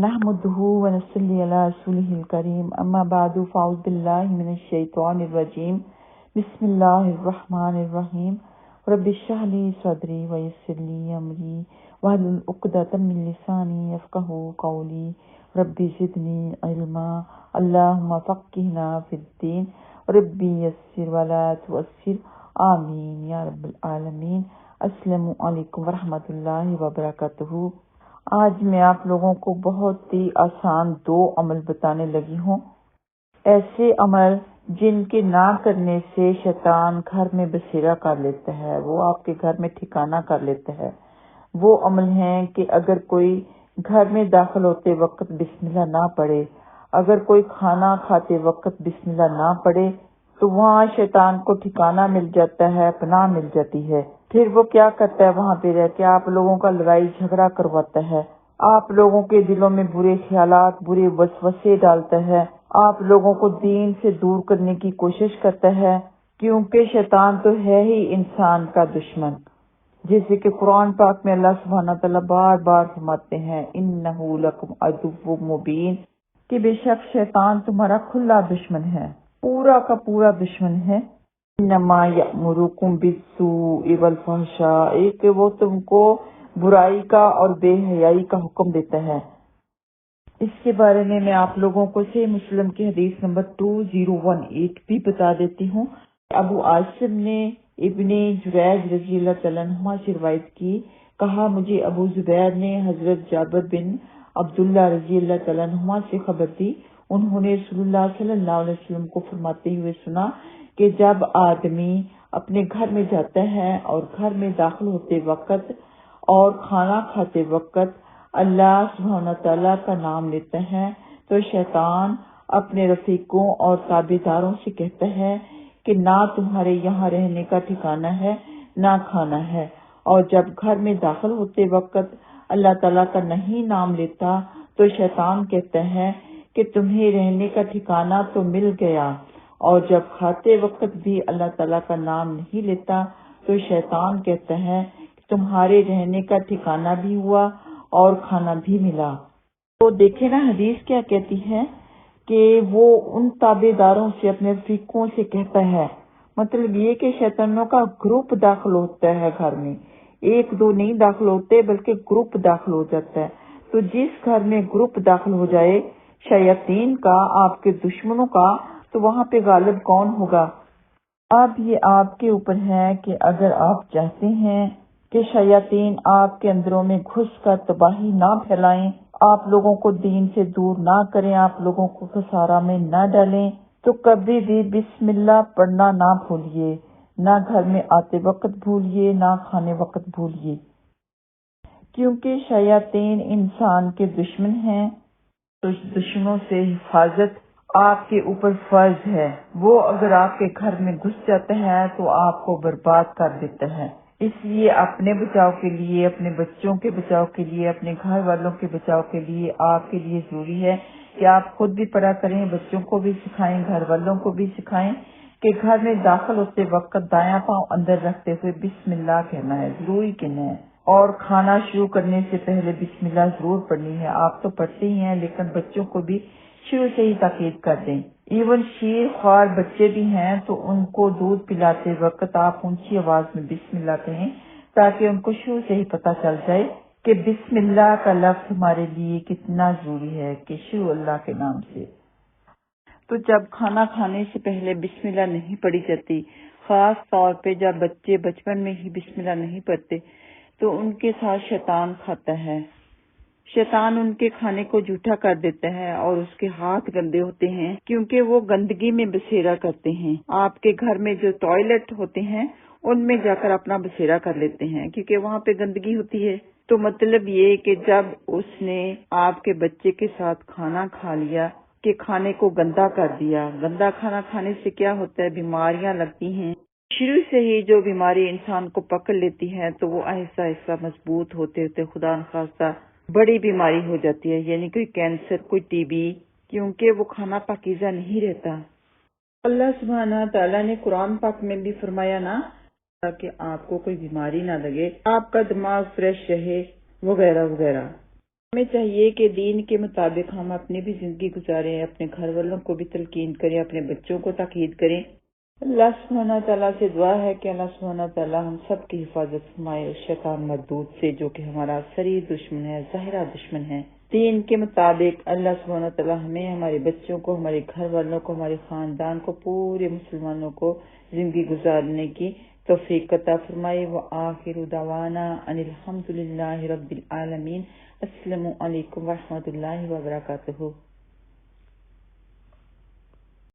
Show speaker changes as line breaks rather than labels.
نحمده ونصلي على رسوله الكريم اما بعد فاعوذ بالله من الشيطان الرجيم بسم الله الرحمن الرحيم رب اشرح لي صدري ويسر لي امري واحلل عقدة من لساني يفقهوا قولي رب زدني علما اللهم فقهنا في الدين ربي يسر ولا تعسر آمین یا رب العالمین۔ السلام علیکم ورحمۃ اللہ وبرکاتہ۔ آج میں آپ لوگوں کو بہت ہی آسان 2 عمل بتانے لگی ہوں، ایسے عمل جن کے نہ کرنے سے شیطان گھر میں بسیرا کر لیتا ہے، وہ آپ کے گھر میں ٹھکانہ کر لیتا ہے۔ وہ عمل ہیں کہ اگر کوئی گھر میں داخل ہوتے وقت بسم اللہ نہ پڑھے، اگر کوئی کھانا کھاتے وقت بسم اللہ نہ پڑھے تو وہاں شیطان کو ٹھکانہ مل جاتا ہے، پناہ مل جاتی ہے۔ پھر وہ کیا کرتا ہے، وہاں پہ رہ کے آپ لوگوں کا لڑائی جھگڑا کرواتا ہے، آپ لوگوں کے دلوں میں برے خیالات، برے وسوسے ڈالتا ہے، آپ لوگوں کو دین سے دور کرنے کی کوشش کرتا ہے، کیونکہ شیطان تو ہے ہی انسان کا دشمن، جیسے کہ قرآن پاک میں اللہ سبحانہ تعالیٰ بار بار فرماتے ہیں اِنَّهُ لَكُمْ عَدُوٌّ مُبِينٌ، کہ بے شک شیطان تمہارا کھلا دشمن ہے، پورا کا پورا دشمن ہے۔ انما یأمرکم بالسوء والفحشاء، کہ وہ تم کو برائی کا اور بے حیائی کا حکم دیتا ہے۔ اس کے بارے میں آپ لوگوں کو صحیح مسلم کی حدیث نمبر 2018 بھی بتا دیتی ہوں۔ ابو عاصم نے ابن جریج رضی اللہ تعالیٰ عنہ سے روایت کی، کہا مجھے ابو زبیر نے حضرت جابر بن عبداللہ رضی اللہ تعالیٰ عنہ سے خبر دی، انہوں نے رسول اللہ صلی اللہ علیہ وسلم کو فرماتے ہوئے سنا کہ جب آدمی اپنے گھر میں جاتا ہے اور گھر میں داخل ہوتے وقت اور کھانا کھاتے وقت اللہ سبحانہ تعالیٰ کا نام لیتا ہے تو شیطان اپنے رفیقوں اور تابع داروں سے کہتا ہے کہ نہ تمہارے یہاں رہنے کا ٹھکانہ ہے نہ کھانا ہے، اور جب گھر میں داخل ہوتے وقت اللہ تعالیٰ کا نہیں نام لیتا تو شیطان کہتا ہے کہ تمہیں رہنے کا ٹھکانہ تو مل گیا، اور جب کھاتے وقت بھی اللہ تعالیٰ کا نام نہیں لیتا تو شیطان کہتا ہے کہ تمہارے رہنے کا ٹھکانہ بھی ہوا اور کھانا بھی ملا۔ تو دیکھیں نا حدیث کیا کہتی ہے کہ وہ ان تابع داروں سے، اپنے رفیقوں سے کہتا ہے، مطلب یہ کہ شیطانوں کا گروپ داخل ہوتا ہے گھر میں، 1-2 نہیں داخل ہوتے بلکہ گروپ داخل ہو جاتا ہے۔ تو جس گھر میں گروپ داخل ہو جائے شیاطین کا، آپ کے دشمنوں کا، تو وہاں پہ غالب کون ہوگا؟ اب یہ آپ کے اوپر ہے کہ اگر آپ چاہتے ہیں کہ شیاطین آپ کے اندروں میں گھس کر تباہی نہ پھیلائیں، آپ لوگوں کو دین سے دور نہ کریں، آپ لوگوں کو خسارہ میں نہ ڈالیں، تو کبھی بھی بسم اللہ پڑھنا نہ بھولیے، نہ گھر میں آتے وقت بھولیے، نہ کھانے وقت بھولیے، کیونکہ شیاطین انسان کے دشمن ہیں۔ تو دشمنوں سے حفاظت آپ کے اوپر فرض ہے، وہ اگر آپ کے گھر میں گھس جاتا ہے تو آپ کو برباد کر دیتا ہے۔ اس لیے اپنے بچاؤ کے لیے، اپنے بچوں کے بچاؤ کے لیے، اپنے گھر والوں کے بچاؤ کے لیے آپ کے لیے ضروری ہے کہ آپ خود بھی پڑھا کریں، بچوں کو بھی سکھائیں، گھر والوں کو بھی سکھائیں کہ گھر میں داخل ہوتے وقت دایاں پاؤں اندر رکھتے ہوئے بسم اللہ کہنا ہے، ضروری کہنا ہے، اور کھانا شروع کرنے سے پہلے بسم اللہ ضرور پڑھنی ہے۔ آپ تو پڑھتے ہی ہیں لیکن بچوں کو بھی شروع سے ہی تاکید کر دیں۔ ایون شیر خوار بچے بھی ہیں تو ان کو دودھ پلاتے وقت آپ اونچی آواز میں بسم اللہ کہیں تاکہ ان کو شروع سے ہی پتہ چل جائے کہ بسم اللہ کا لفظ ہمارے لیے کتنا ضروری ہے، کہ شروع اللہ کے نام سے۔ تو جب کھانا کھانے سے پہلے بسم اللہ نہیں پڑھی جاتی، خاص طور پہ جب بچے بچپن میں ہی بسم اللہ نہیں پڑھتے تو ان کے ساتھ شیطان کھاتا ہے، شیطان ان کے کھانے کو جھوٹا کر دیتا ہے اور اس کے ہاتھ گندے ہوتے ہیں کیونکہ وہ گندگی میں بسیرا کرتے ہیں۔ آپ کے گھر میں جو ٹوائلٹ ہوتے ہیں ان میں جا کر اپنا بسیرا کر لیتے ہیں کیونکہ وہاں پہ گندگی ہوتی ہے۔ تو مطلب یہ کہ جب اس نے آپ کے بچے کے ساتھ کھانا کھا لیا کہ کھانے کو گندا کر دیا، گندا کھانا کھانے سے کیا ہوتا ہے، بیماریاں لگتی ہیں۔ شروع سے ہی جو بیماری انسان کو پکڑ لیتی ہے تو وہ آہستہ آہستہ مضبوط ہوتے ہوتے خدا نخواستہ بڑی بیماری ہو جاتی ہے، یعنی کوئی کینسر، کوئی ٹی بی، کیونکہ وہ کھانا پاکیزہ نہیں رہتا۔ اللہ سبحانہ تعالیٰ نے قرآن پاک میں بھی فرمایا نا کہ آپ کو کوئی بیماری نہ لگے، آپ کا دماغ فریش رہے، وغیرہ وغیرہ۔ ہمیں چاہیے کہ دین کے مطابق ہم اپنی بھی زندگی گزاریں، اپنے گھر والوں کو بھی تلقین کریں، اپنے بچوں کو تاکید کریں۔ اللہ سبحانہ تعالیٰ سے دعا ہے کہ اللہ سبحانہ تعالیٰ ہم سب کی حفاظت فرمائے اس شیطان مردود سے، جو کہ ہمارا سری دشمن ہے، ظاہرہ دشمن ہے۔ دین کے مطابق اللہ سبحانہ تعالیٰ ہمیں، ہمارے بچوں کو، ہمارے گھر والوں کو، ہمارے خاندان کو، پورے مسلمانوں کو زندگی گزارنے کی توفیق عطا فرمائے۔ وآخر دعوانا ان الحمد للہ رب العالمین۔ السلام علیکم ورحمۃ اللہ وبرکاتہ۔